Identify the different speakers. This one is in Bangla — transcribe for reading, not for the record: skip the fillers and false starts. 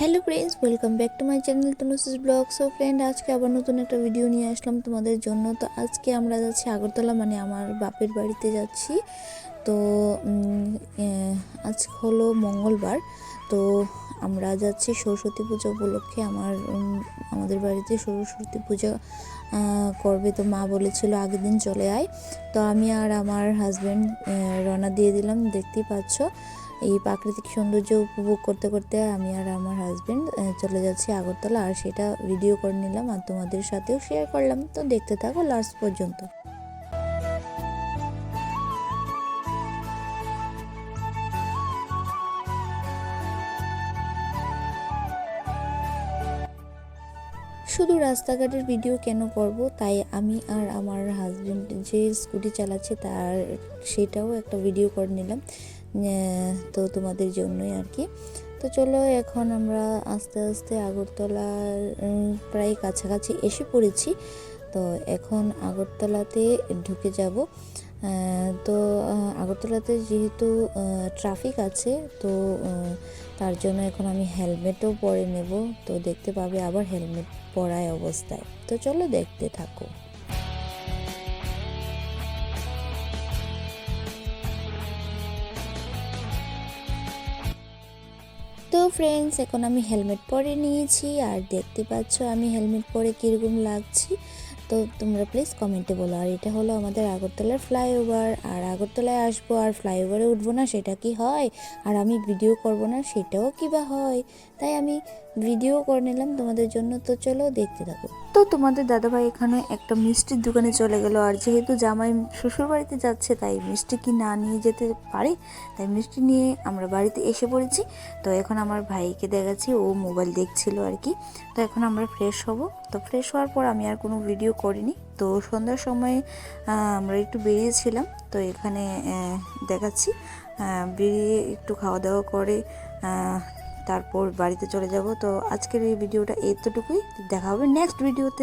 Speaker 1: Hello friends, welcome back to my channel Tanushree's blog. So friend, আজকে আবার নতুন একটা ভিডিও নিয়ে আসলাম তোমাদের জন্য। তো আজকে আমরা যাচ্ছি আগরতলা, মানে আমার বাপের বাড়িতে যাচ্ছি। তো আজ হলো মঙ্গলবার। তো আমরা যাচ্ছি সরস্বতী পুজো উপলক্ষে। আমাদের বাড়িতে সরস্বতী পূজা করবে। তো মা বলেছিল আগের দিন চলে আয়। তো আমি আর আমার হাজব্যান্ড রওনা দিয়ে দিলাম। দেখতেই পাচ্ছ, এই প্রাকৃতিক সৌন্দর্য উপভোগ করতে করতে আমি আর আমার হাজব্যান্ড চলে যাচ্ছি আগরতলা। আর সেটা ভিডিও করে নিলাম আর তোমাদের সাথেও শেয়ার করলাম। তো দেখতে থাকো লাস্ট পর্যন্ত। শুধু রাস্তাঘাটের ভিডিও কেন করব, তাই আমি আর আমার হাজব্যান্ড যে স্কুটি চালাচ্ছে তার সেটাও একটা ভিডিও করে নিলাম, তো তোমাদের জন্যই আর কি। তো চলো, এখন আমরা আস্তে আস্তে আগরতলার প্রায় কাছাকাছি এসে পড়েছি। তো এখন আগরতলাতে ঢুকে যাব। তো আগরতলাতে যেহেতু ট্রাফিক আছে, তো তার জন্য এখন আমি হেলমেটও পরে নেব। তো দেখতে পাবে আবার হেলমেট পরায় অবস্থায়। তো চলো দেখতে থাকো। তো ফ্রেন্ডস, এখন আমি হেলমেট পরে নিয়েছি আর দেখতে পাচ্ছ আমি হেলমেট পরে কীরকম লাগছি। তো তোমরা প্লিজ কমেন্টে বলো। আর এটা হলো আমাদের আগরতলার ফ্লাইওভার। আর আগরতলায় আসবো আর ফ্লাইওভারে উঠবো না, সেটা কি হয়? আর আমি ভিডিও করব না, সেটাও কি বা হয়? তাই আমি ভিডিও করে নিলাম তোমাদের জন্য। তো চলো দেখতে থাকো। তো তোমাদের দাদাভাই এখানে একটা মিষ্টির দোকানে চলে গেল। আর যেহেতু জামাই শ্বশুর বাড়িতে যাচ্ছে, তাই মিষ্টি কি না নিয়ে যেতে পারি, তাই মিষ্টি নিয়ে আমরা বাড়িতে এসে পড়েছি। তো এখন আমার ভাইকে দেখাচ্ছি, ও মোবাইল দেখছিল আর কি। তো এখন আমরা ফ্রেশ হব। তো ফ্রেশ হওয়ার পর আমি আর কোনো ভিডিও করিনি। তো সন্ধ্যার সময় আমরা একটু বেরিয়েছিলাম। তো এখানে দেখাচ্ছি, বেরিয়ে একটু খাওয়া দাওয়া করে তারপর বাড়িতে চলে যাব। তো আজকের এই ভিডিওটা এতটুকুই। দেখা হবে নেক্সট ভিডিওতে।